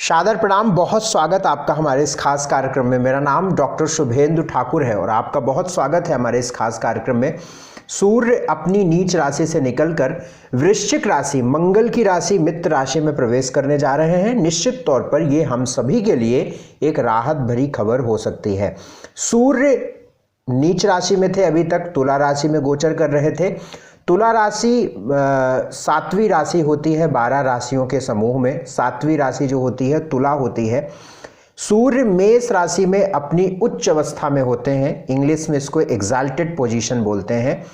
सादर प्रणाम। बहुत स्वागत आपका हमारे इस खास कार्यक्रम में। मेरा नाम डॉक्टर शुभेंदु ठाकुर है और आपका बहुत स्वागत है हमारे इस खास कार्यक्रम में। सूर्य अपनी नीच राशि से निकलकर वृश्चिक राशि, मंगल की राशि मित्र राशि में प्रवेश करने जा रहे हैं। निश्चित तौर पर ये हम सभी के लिए एक राहत भरी खबर हो सकती है। सूर्य नीच राशि में थे, अभी तक तुला राशि में गोचर कर रहे थे। तुला राशि सातवीं राशि होती है 12 राशियों के समूह में। सातवीं राशि जो होती है तुला होती है। सूर्य मेष राशि में अपनी उच्च अवस्था में होते हैं, इंग्लिश में इसको एग्जाल्टेड पोजीशन बोलते हैं।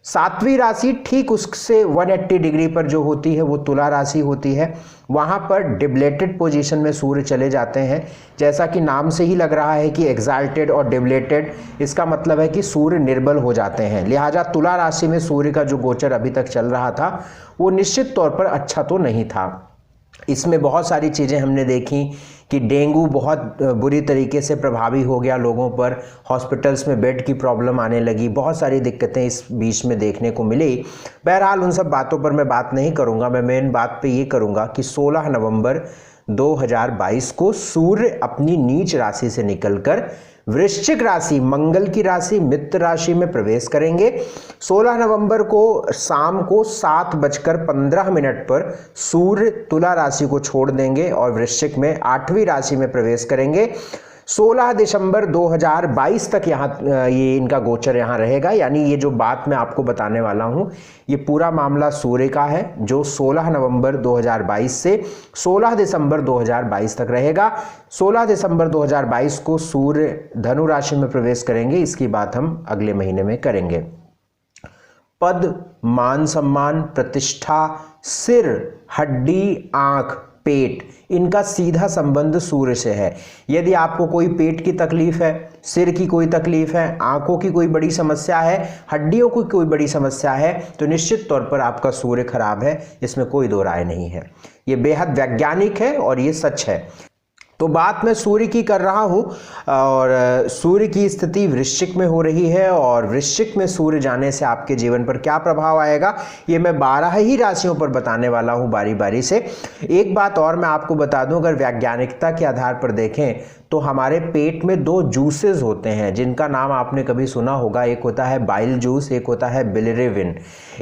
सातवीं राशि ठीक उससे 180 डिग्री पर जो होती है वो तुला राशि होती है। वहाँ पर डिबलेटेड पोजीशन में सूर्य चले जाते हैं। जैसा कि नाम से ही लग रहा है कि एग्जाल्टेड और डिबलेटेड, इसका मतलब है कि सूर्य निर्बल हो जाते हैं। लिहाजा तुला राशि में सूर्य का जो गोचर अभी तक चल रहा था वो निश्चित तौर पर अच्छा तो नहीं था। इसमें बहुत सारी चीज़ें हमने देखी कि डेंगू बहुत बुरी तरीके से प्रभावी हो गया लोगों पर, हॉस्पिटल्स में बेड की प्रॉब्लम आने लगी, बहुत सारी दिक्कतें इस बीच में देखने को मिली। बहरहाल उन सब बातों पर मैं बात नहीं करूंगा। मैं मेन बात पे ये करूंगा कि 16 नवंबर 2022 को सूर्य अपनी नीच राशि से निकलकर वृश्चिक राशि, मंगल की राशि मित्र राशि में प्रवेश करेंगे। 16 नवंबर को शाम को 7:15 पर सूर्य तुला राशि को छोड़ देंगे और वृश्चिक में 8वीं राशि में प्रवेश करेंगे। 16 दिसंबर 2022 तक ये इनका गोचर यहाँ रहेगा। यानी ये जो बात मैं आपको बताने वाला हूँ ये पूरा मामला सूर्य का है, जो 16 नवंबर 2022 से 16 दिसंबर 2022 तक रहेगा। 16 दिसंबर 2022 को सूर्य धनु राशि में प्रवेश करेंगे। इसकी बात हम अगले महीने में करेंगे। पद, मान सम्मान, प्रतिष्ठा, सिर, हड्डी, आंख, पेट, इनका सीधा संबंध सूर्य से है। यदि आपको कोई पेट की तकलीफ है, सिर की कोई तकलीफ है, आंखों की कोई बड़ी समस्या है, हड्डियों की कोई बड़ी समस्या है, तो निश्चित तौर पर आपका सूर्य खराब है, इसमें कोई दो राय नहीं है। ये बेहद वैज्ञानिक है और ये सच है। तो बात मैं सूर्य की कर रहा हूँ और सूर्य की स्थिति वृश्चिक में हो रही है और वृश्चिक में सूर्य जाने से आपके जीवन पर क्या प्रभाव आएगा ये मैं 12 ही राशियों पर बताने वाला हूँ बारी बारी से। एक बात और मैं आपको बता दूं, अगर वैज्ञानिकता के आधार पर देखें तो हमारे पेट में 2 जूसेस होते हैं जिनका नाम आपने कभी सुना होगा। एक होता है बाइल जूस, एक होता है बिलिरुबिन।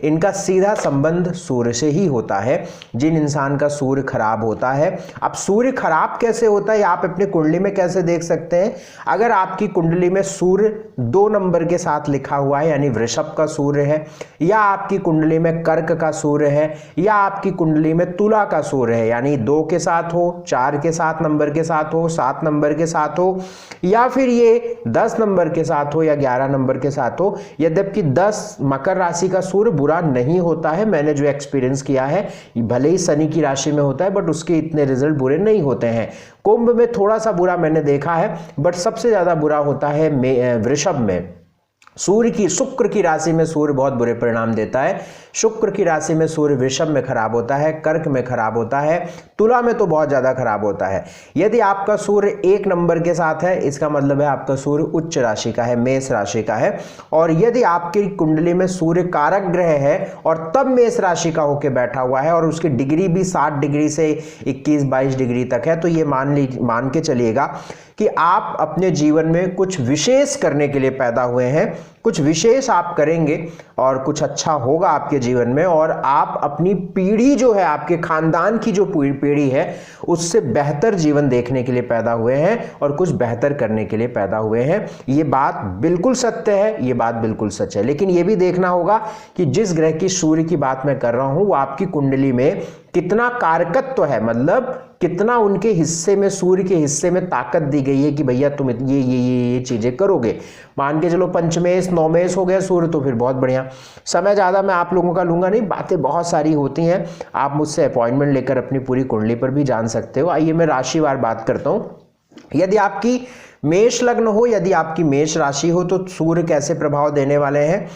इनका सीधा संबंध सूर्य से ही होता है। जिन इंसान का सूर्य खराब होता है, अब सूर्य खराब कैसे होता है आप अपनी कुंडली में कैसे देख सकते हैं। अगर आपकी कुंडली में सूर्य 2 नंबर के साथ लिखा हुआ है यानी वृषभ का सूर्य है, या आपकी कुंडली में कर्क का सूर्य है, या आपकी कुंडली में तुला का सूर्य है यानी 2 के साथ हो, 4 के साथ नंबर के साथ हो, 7 नंबर के साथ हो, या फिर ये 10 नंबर के साथ हो या 11 नंबर के साथ हो। यद्यपि 10 मकर राशि का सूर्य बुरा नहीं होता है, मैंने जो एक्सपीरियंस किया है, भले ही शनि की राशि में होता है बट उसके इतने रिजल्ट बुरे नहीं होते हैं। कुंभ में थोड़ा सा बुरा मैंने देखा है बट सबसे ज्यादा बुरा होता है वृषभ में। सूर्य की, शुक्र की राशि में सूर्य बहुत बुरे परिणाम देता है। शुक्र की राशि में सूर्य वृषभ में खराब होता है, कर्क में खराब होता है, तुला में तो बहुत ज्यादा खराब होता है। यदि आपका सूर्य 1 नंबर के साथ है इसका मतलब है आपका सूर्य उच्च राशि का है, मेष राशि का है। और यदि आपकी कुंडली में सूर्य कारक ग्रह है और तब मेष राशि का होकर बैठा हुआ है और उसकी डिग्री भी 60 डिग्री से 21-22 डिग्री तक है, तो ये मान के चलिएगा कि आप अपने जीवन में कुछ विशेष करने के लिए पैदा हुए हैं। कुछ विशेष आप करेंगे और कुछ अच्छा होगा आपके जीवन में, और आप अपनी पीढ़ी जो है, आपके खानदान की जो पीढ़ी है, उससे बेहतर जीवन देखने के लिए पैदा हुए हैं और कुछ बेहतर करने के लिए पैदा हुए हैं। ये बात बिल्कुल सत्य है, ये बात बिल्कुल सच है। लेकिन ये भी देखना होगा कि जिस ग्रह की सूर्य की बात मैं कर रहा हूं वो आपकी कुंडली में कितना कारकत्व है, मतलब कितना उनके हिस्से में, सूर्य के हिस्से में ताकत दी गई है कि भैया तुम ये चीजें करोगे। मान के चलो पंचमेश नौमेश हो गया सूर्य तो फिर बहुत बढ़िया। समय ज़्यादा मैं आप लोगों का लूंगा नहीं, बातें बहुत सारी होती हैं, आप मुझसे अपॉइंटमेंट लेकर अपनी पूरी कुंडली पर भी जान सकते हो। आइए मैं राशिवार बात करता हूँ। यदि आपकी मेष लग्न हो, यदि आपकी मेष राशि हो तो सूर्य कैसे प्रभाव देने वाले हैं।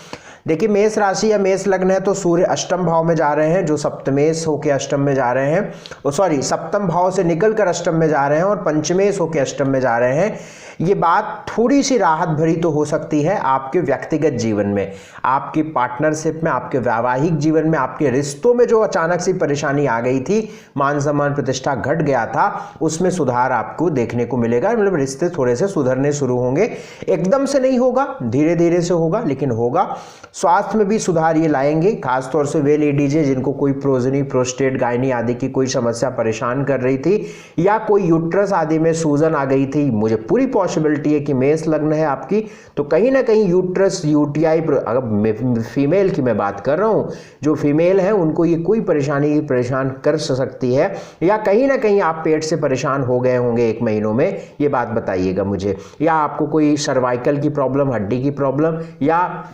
देखिए मेष राशि या मेष लग्न है तो सूर्य अष्टम भाव में जा रहे हैं, जो सप्तमेश होकर अष्टम में जा रहे हैं, सॉरी सप्तम भाव से निकलकर अष्टम में जा रहे हैं और पंचमेश होकर अष्टम में जा रहे हैं। ये बात थोड़ी सी राहत भरी तो हो सकती है आपके व्यक्तिगत जीवन में, आपकी पार्टनरशिप में, आपके वैवाहिक जीवन में, आपके रिश्तों में जो अचानक सी परेशानी आ गई थी, मान सम्मान प्रतिष्ठा घट गया था, उसमें सुधार आपको देखने को मिलेगा। मतलब रिश्ते थोड़े से सुधरने शुरू होंगे, एकदम से नहीं होगा, धीरे धीरे से होगा, लेकिन होगा। स्वास्थ्य में भी सुधार ये लाएंगे, खासतौर से वे लेडीज है जिनको कोई प्रोजनी, प्रोस्टेट, गायनी आदि की कोई समस्या परेशान कर रही थी या कोई यूट्रस आदि में सूजन आ गई थी। मुझे पूरी पॉसिबिलिटी है कि मेष लग्न है आपकी तो कहीं ना कहीं यूट्रस, यूटीआई, अगर फीमेल की मैं बात कर रहा हूँ, जो फीमेल है उनको ये कोई परेशानी परेशान कर सकती है, या कहीं ना कहीं आप पेट से परेशान हो गए होंगे 1 महीनों में, ये बात बताइएगा मुझे, या आपको कोई सर्वाइकल की प्रॉब्लम, हड्डी की प्रॉब्लम, या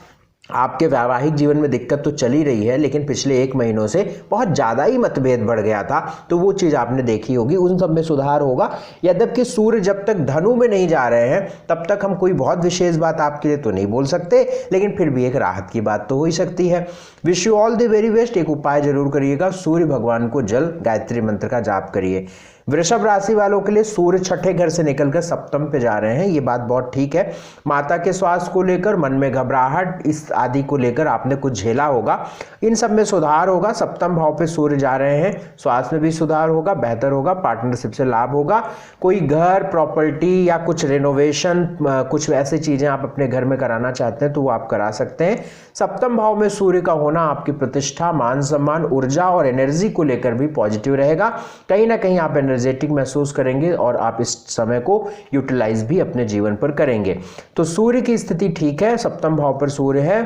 आपके वैवाहिक जीवन में दिक्कत तो चली रही है लेकिन पिछले 1 महीनों से बहुत ज़्यादा ही मतभेद बढ़ गया था, तो वो चीज़ आपने देखी होगी, उन सब में सुधार होगा। यद्यपि सूर्य जब तक धनु में नहीं जा रहे हैं तब तक हम कोई बहुत विशेष बात आपके लिए तो नहीं बोल सकते, लेकिन फिर भी एक राहत की बात तो हो ही सकती है। Wish you all the very best. एक उपाय जरूर करिएगा, सूर्य भगवान को जल गायत्री मंत्र का जाप करिए। वृषभ राशि वालों के लिए सूर्य छठे घर से निकलकर सप्तम पे जा रहे हैं, ये बात बहुत ठीक है। माता के स्वास्थ्य को लेकर, मन में घबराहट इस आदि को लेकर आपने कुछ झेला होगा, इन सब में सुधार होगा। सप्तम भाव पे सूर्य जा रहे हैं, स्वास्थ्य में भी सुधार होगा, बेहतर होगा, पार्टनरशिप से लाभ होगा। कोई घर, प्रॉपर्टी या कुछ रेनोवेशन, कुछ ऐसी चीजें आप अपने घर में कराना चाहते हैं तो वो आप करा सकते हैं। सप्तम भाव में सूर्य का होना आपकी प्रतिष्ठा, मान सम्मान, ऊर्जा और एनर्जी को लेकर भी पॉजिटिव रहेगा। कहीं ना कहीं आप एनर्जेटिक महसूस करेंगे और आप इस समय को यूटिलाइज भी अपने जीवन पर करेंगे। तो सूर्य की स्थिति ठीक है, सप्तम भाव पर सूर्य है,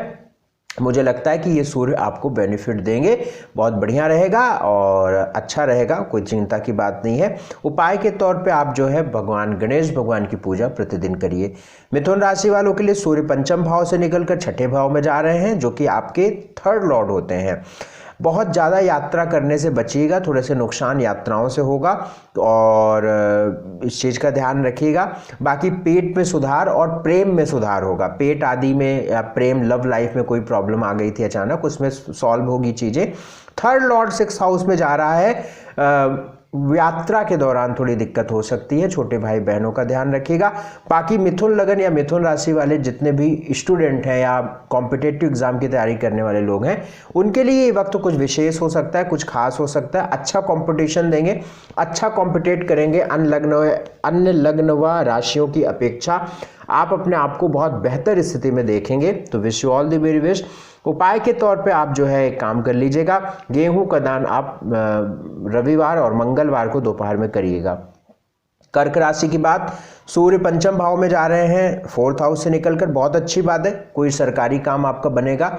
मुझे लगता है कि ये सूर्य आपको बेनिफिट देंगे, बहुत बढ़िया रहेगा और अच्छा रहेगा, कोई चिंता की बात नहीं है। उपाय के तौर पे आप जो है भगवान गणेश भगवान की पूजा प्रतिदिन करिए। मिथुन राशि वालों के लिए सूर्य पंचम भाव से निकलकर छठे भाव में जा रहे हैं, जो कि आपके थर्ड लॉर्ड होते हैं। बहुत ज़्यादा यात्रा करने से बचिएगा, थोड़े से नुकसान यात्राओं से होगा और इस चीज़ का ध्यान रखिएगा। बाकी पेट में सुधार और प्रेम में सुधार होगा, पेट आदि में या प्रेम, लव लाइफ में कोई प्रॉब्लम आ गई थी अचानक, उसमें सॉल्व होगी चीज़ें। थर्ड लॉर्ड 6th हाउस में जा रहा है, यात्रा के दौरान थोड़ी दिक्कत हो सकती है, छोटे भाई बहनों का ध्यान रखिएगा। बाकी मिथुन लगन या मिथुन राशि वाले जितने भी स्टूडेंट हैं या कॉम्पिटेटिव एग्जाम की तैयारी करने वाले लोग हैं, उनके लिए ये वक्त कुछ विशेष हो सकता है, कुछ खास हो सकता है। अच्छा कंपटीशन देंगे, अच्छा कॉम्पिटेट करेंगे। अन्य लग्न व राशियों की अपेक्षा आप अपने आप को बहुत बेहतर स्थिति में देखेंगे। तो wish you all the very best. उपाय के तौर पे आप जो है एक काम कर लीजिएगा, गेहूं का दान आप रविवार और मंगलवार को दोपहर में करिएगा। कर्क राशि की बात, सूर्य पंचम भाव में जा रहे हैं 4th हाउस से निकलकर, बहुत अच्छी बात है। कोई सरकारी काम आपका बनेगा,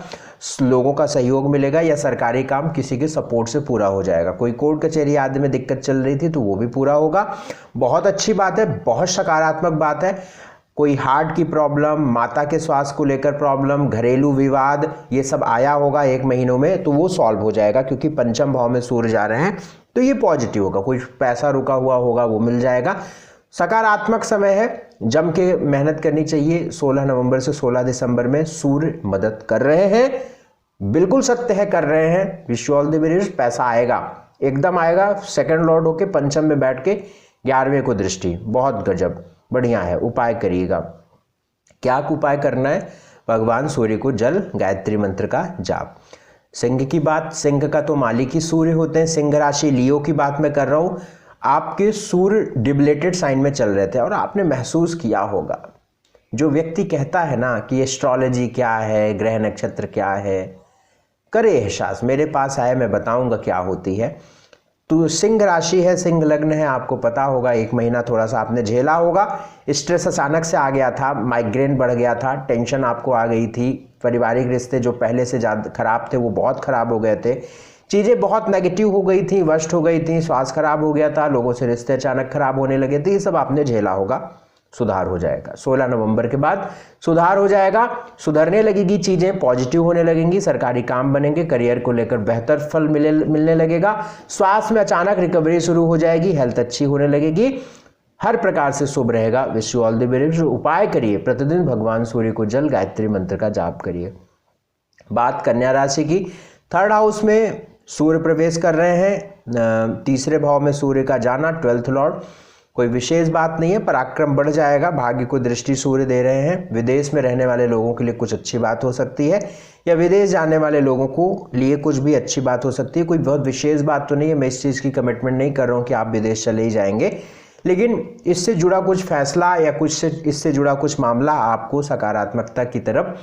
लोगों का सहयोग मिलेगा या सरकारी काम किसी के सपोर्ट से पूरा हो जाएगा। कोई कोर्ट कचहरी आदि में दिक्कत चल रही थी तो वो भी पूरा होगा, बहुत अच्छी बात है, बहुत सकारात्मक बात है। कोई हार्ट की प्रॉब्लम, माता के स्वास्थ्य को लेकर प्रॉब्लम, घरेलू विवाद, ये सब आया होगा 1 महीनों में तो वो सॉल्व हो जाएगा, क्योंकि पंचम भाव में सूर्य जा रहे हैं तो ये पॉजिटिव होगा। कोई पैसा रुका हुआ होगा वो मिल जाएगा, सकारात्मक समय है, जम के मेहनत करनी चाहिए। 16 नवंबर से 16 दिसंबर में सूर्य मदद कर रहे हैं, बिल्कुल सत्य है, कर रहे हैं। Wish you all the best. पैसा आएगा, एकदम आएगा, सेकंड लॉर्ड होके पंचम में बैठ के 11वें को दृष्टि, बहुत गजब, बढ़िया है। उपाय करिएगा, क्या उपाय करना है? भगवान सूर्य को जल गायत्री मंत्र का जाप। सिंह की बात, सिंह का तो मालिक ही सूर्य होते हैं। सिंह राशि लियो की बात मैं कर रहा हूं। आपके सूर्य डिबलेटेड साइन में चल रहे थे और आपने महसूस किया होगा, जो व्यक्ति कहता है ना कि एस्ट्रोलॉजी क्या है, ग्रह नक्षत्र क्या है, करे एहसास, मेरे पास आए, मैं बताऊंगा क्या होती है। तो सिंह राशि है, सिंह लग्न है, आपको पता होगा 1 महीना थोड़ा सा आपने झेला होगा, स्ट्रेस अचानक से आ गया था, माइग्रेन बढ़ गया था, टेंशन आपको आ गई थी, पारिवारिक रिश्ते जो पहले से ज़्यादा खराब थे वो बहुत खराब हो गए थे, चीज़ें बहुत नेगेटिव हो गई थी, वर्स्ट हो गई थी, स्वास्थ्य खराब हो गया था, लोगों से रिश्ते अचानक खराब होने लगे थे, ये सब आपने झेला होगा। सुधार हो जाएगा, 16 नवंबर के बाद सुधार हो जाएगा, सुधरने लगेगी चीजें, पॉजिटिव होने लगेंगी, सरकारी काम बनेंगे, करियर को लेकर बेहतर फल मिलने लगेगा, स्वास्थ्य में अचानक रिकवरी शुरू हो जाएगी, हेल्थ अच्छी होने लगेगी, हर प्रकार से शुभ रहेगा। Wish you all the best. उपाय करिए, प्रतिदिन भगवान सूर्य को जल गायत्री मंत्र का जाप करिए। बात कन्या राशि की, थर्ड हाउस में सूर्य प्रवेश कर रहे हैं, तीसरे भाव में सूर्य का जाना, 12th लॉर्ड। कोई विशेष बात नहीं है, पराक्रम बढ़ जाएगा, भाग्य को दृष्टि सूर्य दे रहे हैं। विदेश में रहने वाले लोगों के लिए कुछ अच्छी बात हो सकती है, या विदेश जाने वाले लोगों को लिए कुछ भी अच्छी बात हो सकती है। कोई बहुत विशेष बात तो नहीं है, मैं इस चीज़ की कमिटमेंट नहीं कर रहा हूँ कि आप विदेश चले ही जाएंगे, लेकिन इससे जुड़ा कुछ फैसला या कुछ इससे जुड़ा कुछ मामला आपको सकारात्मकता की तरफ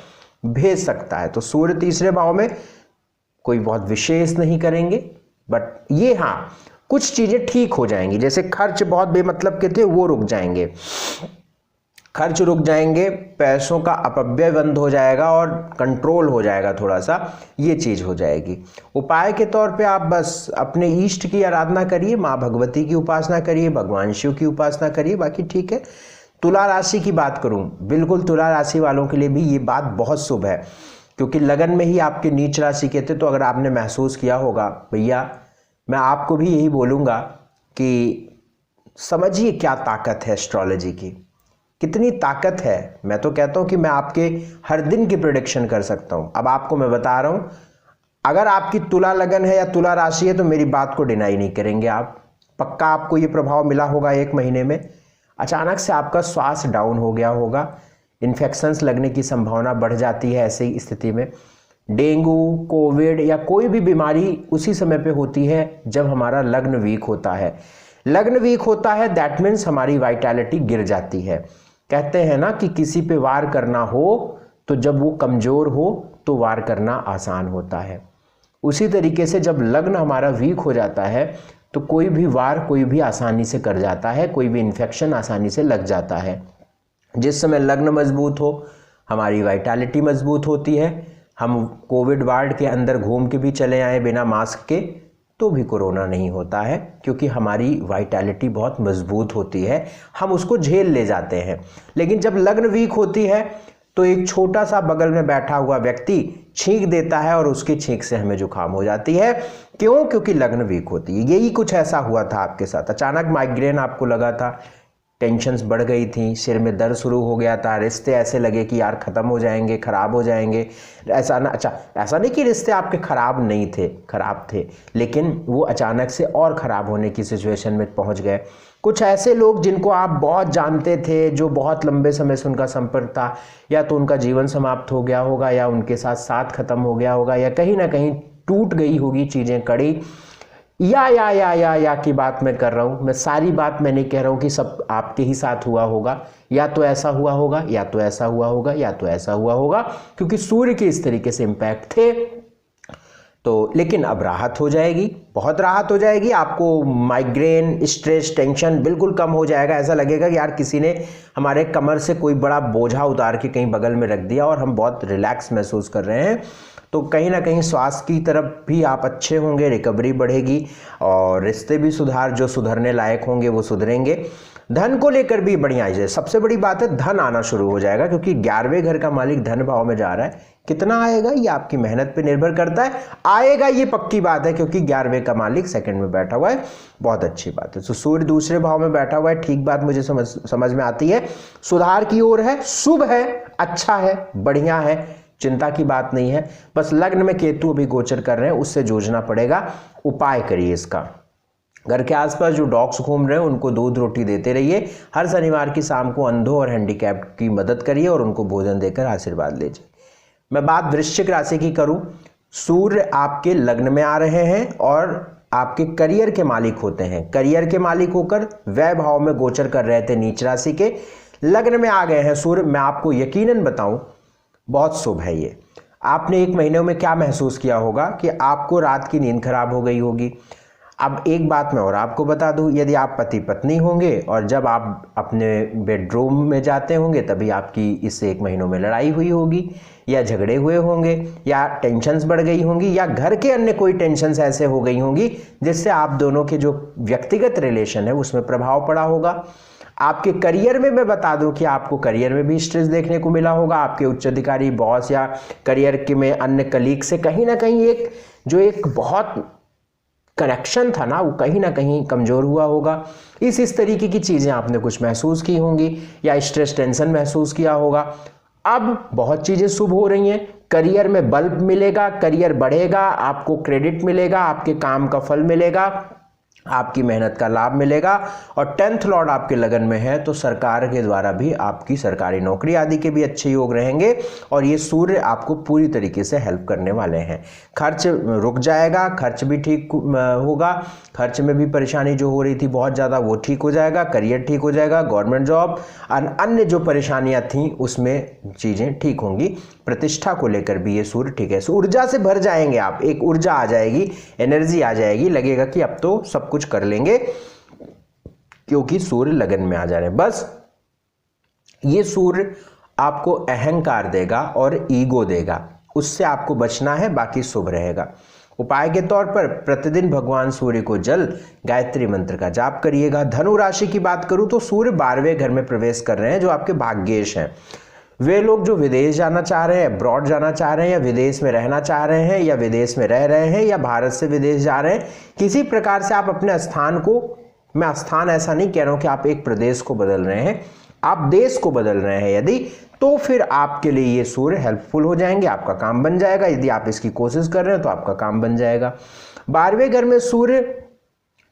भेज सकता है। तो सूर्य तीसरे भाव में कोई बहुत विशेष नहीं करेंगे, बट ये हाँ कुछ चीजें ठीक हो जाएंगी। जैसे खर्च बहुत बेमतलब के थे वो रुक जाएंगे, खर्च रुक जाएंगे, पैसों का अपव्यय बंद हो जाएगा और कंट्रोल हो जाएगा, थोड़ा सा ये चीज हो जाएगी। उपाय के तौर पे आप बस अपने इष्ट की आराधना करिए, माँ भगवती की उपासना करिए, भगवान शिव की उपासना करिए, बाकी ठीक है। तुला राशि की बात करूं, बिल्कुल तुला राशि वालों के लिए भी ये बात बहुत शुभ है, क्योंकि लगन में ही आपके नीच राशि के थे। तो अगर आपने महसूस किया होगा, भैया मैं आपको भी यही बोलूँगा कि समझिए क्या ताकत है एस्ट्रोलॉजी की, कितनी ताकत है। मैं तो कहता हूँ कि मैं आपके हर दिन की प्रेडिक्शन कर सकता हूँ। अब आपको मैं बता रहा हूँ, अगर आपकी तुला लगन है या तुला राशि है तो मेरी बात को डिनाई नहीं करेंगे आप, पक्का आपको ये प्रभाव मिला होगा। 1 महीने में अचानक से आपका स्वास्थ्य डाउन हो गया होगा, इन्फेक्शंस लगने की संभावना बढ़ जाती है। ऐसी स्थिति में डेंगू, कोविड या कोई भी बीमारी उसी समय पे होती है जब हमारा लग्न वीक होता है। लग्न वीक होता है दैट मीन्स हमारी वाइटैलिटी गिर जाती है। कहते हैं ना कि किसी पे वार करना हो तो जब वो कमज़ोर हो तो वार करना आसान होता है। उसी तरीके से जब लग्न हमारा वीक हो जाता है तो कोई भी वार कोई भी आसानी से कर जाता है, कोई भी इन्फेक्शन आसानी से लग जाता है। जिस समय लग्न मजबूत हो हमारी वाइटैलिटी मजबूत होती है। हम कोविड वार्ड के अंदर घूम के भी चले आए बिना मास्क के तो भी कोरोना नहीं होता है, क्योंकि हमारी वाइटैलिटी बहुत मजबूत होती है, हम उसको झेल ले जाते हैं। लेकिन जब लग्न वीक होती है तो एक छोटा सा बगल में बैठा हुआ व्यक्ति छींक देता है और उसकी छींक से हमें जुकाम हो जाती है। क्यों? क्योंकि लग्न वीक होती है। यही कुछ ऐसा हुआ था आपके साथ, अचानक माइग्रेन आपको लगा था, टेंशन्स बढ़ गई थी, सिर में दर्द शुरू हो गया था, रिश्ते ऐसे लगे कि यार ख़त्म हो जाएंगे, ख़राब हो जाएंगे। ऐसा ना, अच्छा ऐसा नहीं कि रिश्ते आपके ख़राब नहीं थे, ख़राब थे, लेकिन वो अचानक से और ख़राब होने की सिचुएशन में पहुंच गए। कुछ ऐसे लोग जिनको आप बहुत जानते थे, जो बहुत लंबे समय से उनका संपर्क था, या तो उनका जीवन समाप्त हो गया होगा, या उनके साथ साथ ख़त्म हो गया होगा, या कहीं ना कहीं टूट गई होगी चीज़ें कड़ी, या की बात मैं कर रहा हूँ। मैं सारी बात मैं नहीं कह रहा हूँ कि सब आपके ही साथ हुआ होगा, या तो ऐसा हुआ होगा, या तो ऐसा हुआ होगा, या तो ऐसा हुआ होगा, क्योंकि सूर्य के इस तरीके से इम्पैक्ट थे। तो लेकिन अब राहत हो जाएगी, बहुत राहत हो जाएगी। आपको माइग्रेन, स्ट्रेस, टेंशन बिल्कुल कम हो जाएगा। ऐसा लगेगा कि यार किसी ने हमारे कमर से कोई बड़ा बोझा उतार के कहीं बगल में रख दिया और हम बहुत रिलैक्स महसूस कर रहे हैं। तो कहीं ना कहीं स्वास्थ्य की तरफ भी आप अच्छे होंगे, रिकवरी बढ़ेगी, और रिश्ते भी जो सुधरने लायक होंगे वो सुधरेंगे। धन को लेकर भी बढ़िया है। सबसे बड़ी बात है धन आना शुरू हो जाएगा, क्योंकि 11वें घर का मालिक धन भाव में जा रहा है। कितना आएगा ये आपकी मेहनत पे निर्भर करता है, आएगा ये पक्की बात है, क्योंकि 11वें का मालिक सेकंड में बैठा हुआ है, बहुत अच्छी बात है। तो सूर्य दूसरे भाव में बैठा हुआ है, ठीक बात मुझे समझ में आती है, सुधार की ओर है, शुभ है, अच्छा है, बढ़िया है, चिंता की बात नहीं है। बस लग्न में केतु अभी गोचर कर रहे हैं, उससे जूझना पड़ेगा। उपाय करिए इसका, घर के आसपास जो डॉग्स घूम रहे हैं उनको दूध रोटी देते रहिए। हर शनिवार की शाम को अंधों और हैंडीकैप्ड की मदद करिए और उनको भोजन देकर आशीर्वाद लीजिए। मैं बात वृश्चिक राशि की करूं, सूर्य आपके लग्न में आ रहे हैं और आपके करियर के मालिक होते हैं। करियर के मालिक होकर व्यय भाव में गोचर कर रहे थे नीच राशि के, लग्न में आ गए हैं सूर्य। मैं आपको यकीनन बताऊं बहुत शुभ है ये। आपने 1 महीने में क्या महसूस किया होगा कि आपको रात की नींद खराब हो गई होगी। अब एक बात मैं और आपको बता दूं, यदि आप पति पत्नी होंगे और जब आप अपने बेडरूम में जाते होंगे तभी आपकी इससे 1 महीनों में लड़ाई हुई होगी, या झगड़े हुए होंगे, या टेंशन्स बढ़ गई होंगी, या घर के अन्य कोई टेंशन्स ऐसे हो गई होंगी जिससे आप दोनों के जो व्यक्तिगत रिलेशन है उसमें प्रभाव पड़ा होगा। आपके करियर में मैं बता दूं कि आपको करियर में भी स्ट्रेस देखने को मिला होगा। आपके उच्च अधिकारी, बॉस या करियर के में अन्य कलीग से कहीं ना कहीं एक बहुत कनेक्शन था ना, वो कहीं ना कहीं कमज़ोर हुआ होगा। इस तरीके की चीज़ें आपने कुछ महसूस की होंगी, या स्ट्रेस टेंशन महसूस किया होगा। अब बहुत चीज़ें शुभ हो रही हैं, करियर में बल्ब मिलेगा, करियर बढ़ेगा, आपको क्रेडिट मिलेगा, आपके काम का फल मिलेगा, आपकी मेहनत का लाभ मिलेगा। और 10th लॉर्ड आपके लगन में है तो सरकार के द्वारा भी आपकी सरकारी नौकरी आदि के भी अच्छे योग रहेंगे और ये सूर्य आपको पूरी तरीके से हेल्प करने वाले हैं। खर्च रुक जाएगा, खर्च भी ठीक होगा, खर्च में भी परेशानी जो हो रही थी बहुत ज़्यादा वो ठीक हो जाएगा, करियर ठीक हो जाएगा, गवर्नमेंट जॉब और अन्य जो परेशानियां थीं उसमें चीज़ें ठीक होंगी। प्रतिष्ठा को लेकर भी ये सूर्य ठीक है, ऊर्जा से भर जाएंगे आप, एक ऊर्जा आ जाएगी, एनर्जी आ जाएगी, लगेगा कि अब तो सब कुछ कर लेंगे क्योंकि सूर्य लगन में आ जा रहे हैं। बस ये सूर्य आपको अहंकार देगा और ईगो देगा, उससे आपको बचना है, बाकी शुभ रहेगा। उपाय के तौर पर प्रतिदिन भगवान सूर्य को जल गायत्री मंत्र का जाप करिएगा। धनु राशि की बात करूं तो सूर्य 12वें घर में प्रवेश कर रहे हैं जो आपके भाग्येश हैं। वे लोग जो विदेश जाना चाह रहे हैं, अब्रॉड जाना चाह रहे हैं या विदेश में रहना चाह रहे हैं या विदेश में रह रहे हैं या भारत से विदेश जा रहे हैं, किसी प्रकार से आप अपने स्थान को, मैं स्थान ऐसा नहीं कह रहा हूं कि आप एक प्रदेश को बदल रहे हैं, आप देश को बदल रहे हैं यदि, तो फिर आपके लिए ये सूर्य हेल्पफुल हो जाएंगे, आपका काम बन जाएगा। यदि आप इसकी कोशिश कर रहे हैं तो आपका काम बन जाएगा। 12वें घर में सूर्य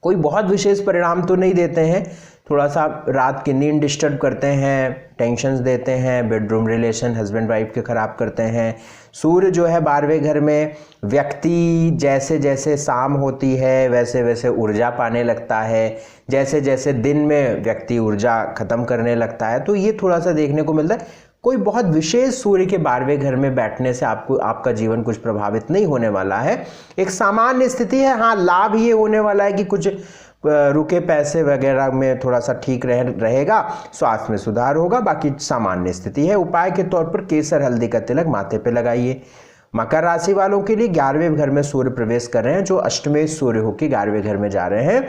कोई बहुत विशेष परिणाम तो नहीं देते हैं, थोड़ा सा रात की नींद डिस्टर्ब करते हैं, टेंशन्स देते हैं, बेडरूम रिलेशन हस्बैंड वाइफ के खराब करते हैं। सूर्य जो है 12वें घर में, व्यक्ति जैसे जैसे शाम होती है वैसे वैसे ऊर्जा पाने लगता है, जैसे जैसे दिन में व्यक्ति ऊर्जा खत्म करने लगता है, तो ये थोड़ा सा देखने को मिलता है। कोई बहुत विशेष सूर्य के 12वें घर में बैठने से आपको आपका जीवन कुछ प्रभावित नहीं होने वाला है, एक सामान्य स्थिति है। हाँ, लाभ ये होने वाला है कि कुछ रुके पैसे वगैरह में थोड़ा सा ठीक रहेगा, स्वास्थ्य में सुधार होगा, बाकी सामान्य स्थिति है। उपाय के तौर पर केसर हल्दी का तिलक माथे पे लगाइए। मकर राशि वालों के लिए 11वें घर में सूर्य प्रवेश कर रहे हैं जो अष्टमेश सूर्य होकर 11वें घर में जा रहे हैं,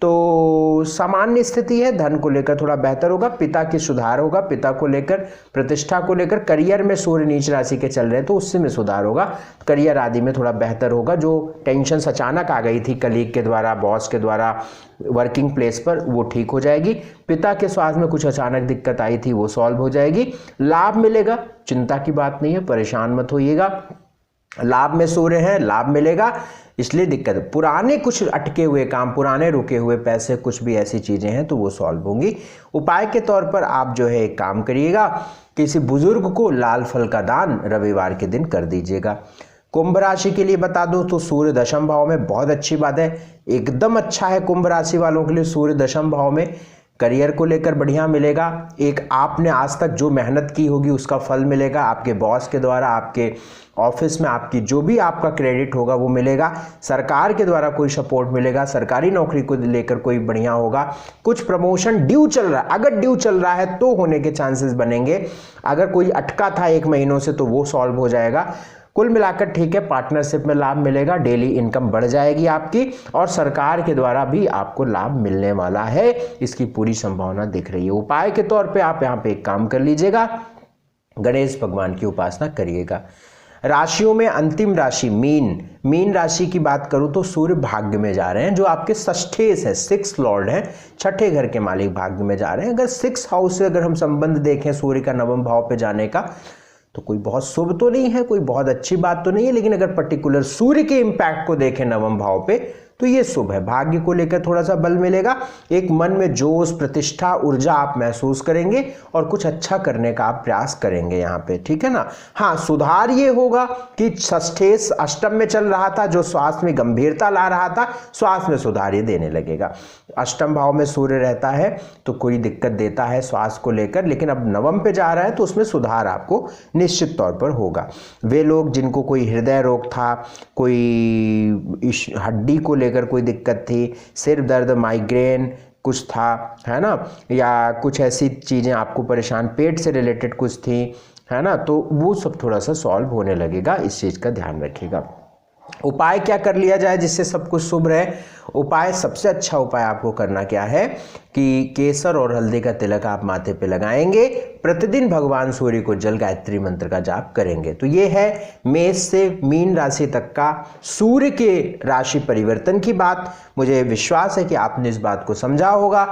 तो सामान्य स्थिति है। धन को लेकर थोड़ा बेहतर होगा, पिता की सुधार होगा, पिता को लेकर, प्रतिष्ठा को लेकर। करियर में सूर्य नीच राशि के चल रहे हैं तो उससे में सुधार होगा, करियर आदि में थोड़ा बेहतर होगा। जो टेंशन अचानक आ गई थी कलीग के द्वारा, बॉस के द्वारा, वर्किंग प्लेस पर, वो ठीक हो जाएगी। पिता के स्वास्थ्य में कुछ अचानक दिक्कत आई थी वो सॉल्व हो जाएगी। लाभ मिलेगा, चिंता की बात नहीं है, परेशान मत होइएगा। लाभ में सूर्य है, लाभ मिलेगा, इसलिए दिक्कत है। पुराने कुछ अटके हुए काम, पुराने रुके हुए पैसे, कुछ भी ऐसी चीजें हैं तो वो सॉल्व होंगी। उपाय के तौर पर आप जो है एक काम करिएगा, किसी बुजुर्ग को लाल फल का दान रविवार के दिन कर दीजिएगा। कुंभ राशि के लिए बता दूं तो सूर्य दशम भाव में, बहुत अच्छी बात है, एकदम अच्छा है कुंभ राशि वालों के लिए सूर्य दशम भाव में। करियर को लेकर बढ़िया मिलेगा, एक आपने आज तक जो मेहनत की होगी उसका फल मिलेगा, आपके बॉस के द्वारा, आपके ऑफिस में आपकी जो भी आपका क्रेडिट होगा वो मिलेगा। सरकार के द्वारा कोई सपोर्ट मिलेगा, सरकारी नौकरी को लेकर कोई बढ़िया होगा। कुछ प्रमोशन ड्यू चल रहा है, अगर ड्यू चल रहा है तो होने के चांसेस बनेंगे, अगर कोई अटका था 1 महीनों से तो वो सॉल्व हो जाएगा। कुल मिलाकर ठीक है, पार्टनरशिप में लाभ मिलेगा, डेली इनकम बढ़ जाएगी आपकी और सरकार के द्वारा भी आपको लाभ मिलने वाला है, इसकी पूरी संभावना दिख रही है। उपाय के तौर पे आप यहाँ पे एक काम कर लीजिएगा, गणेश भगवान की उपासना करिएगा। राशियों में अंतिम राशि मीन राशि की बात करूं तो सूर्य भाग्य में जा रहे हैं जो आपके षष्ठेश है, 6th लॉर्ड है, छठे घर के मालिक भाग्य में जा रहे हैं। अगर 6th हाउस से अगर हम संबंध देखें सूर्य का 9वें भाव पे जाने का तो कोई बहुत शुभ तो नहीं है, कोई बहुत अच्छी बात तो नहीं है, लेकिन अगर पर्टिकुलर सूर्य के इंपैक्ट को देखें 9वें भाव पे तो ये शुभ है। भाग्य को लेकर थोड़ा सा बल मिलेगा, एक मन में जोश, प्रतिष्ठा, ऊर्जा आप महसूस करेंगे और कुछ अच्छा करने का आप प्रयास करेंगे यहाँ पे, ठीक है ना। हाँ, सुधार ये होगा कि षष्ठेश अष्टम में चल रहा था, जो स्वास्थ्य में गंभीरता ला रहा था, स्वास्थ्य में सुधार ये देने लगेगा। अष्टम भाव में सूर्य रहता है तो कोई दिक्कत देता है स्वास्थ्य को लेकर, लेकिन अब 9वें पे जा रहा है तो उसमें सुधार आपको निश्चित तौर पर होगा। वे लोग जिनको कोई हृदय रोग था, कोई हड्डी को लेकर कोई दिक्कत थी, सिर दर्द, माइग्रेन कुछ था, है ना, या कुछ ऐसी चीज़ें आपको परेशान, पेट से रिलेटेड कुछ थी, है ना, तो वो सब थोड़ा सा सॉल्व होने लगेगा, इस चीज़ का ध्यान रखिएगा। उपाय क्या कर लिया जाए जिससे सब कुछ शुभ रहे? उपाय, सबसे अच्छा उपाय आपको करना क्या है कि केसर और हल्दी का तिलक आप माथे पे लगाएंगे, प्रतिदिन भगवान सूर्य को जल गायत्री मंत्र का जाप करेंगे। तो ये है मेष से मीन राशि तक का सूर्य के राशि परिवर्तन की बात। मुझे विश्वास है कि आपने इस बात को समझा होगा।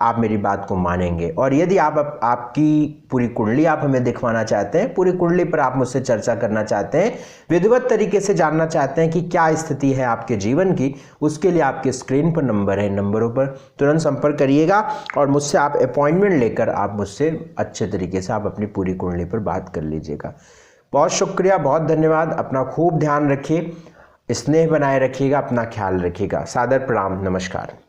आप मेरी बात को मानेंगे। और यदि आप आपकी पूरी कुंडली आप हमें दिखवाना चाहते हैं, पूरी कुंडली पर आप मुझसे चर्चा करना चाहते हैं, विधिवत तरीके से जानना चाहते हैं कि क्या स्थिति है आपके जीवन की, उसके लिए आपके स्क्रीन पर नंबर है, नंबरों पर तुरंत संपर्क करिएगा और मुझसे आप अपॉइंटमेंट लेकर आप मुझसे अच्छे तरीके से आप अपनी पूरी कुंडली पर बात कर लीजिएगा। बहुत शुक्रिया, बहुत धन्यवाद। अपना खूब ध्यान रखिए, स्नेह बनाए रखिएगा, अपना ख्याल रखिएगा। सादर प्रणाम, नमस्कार।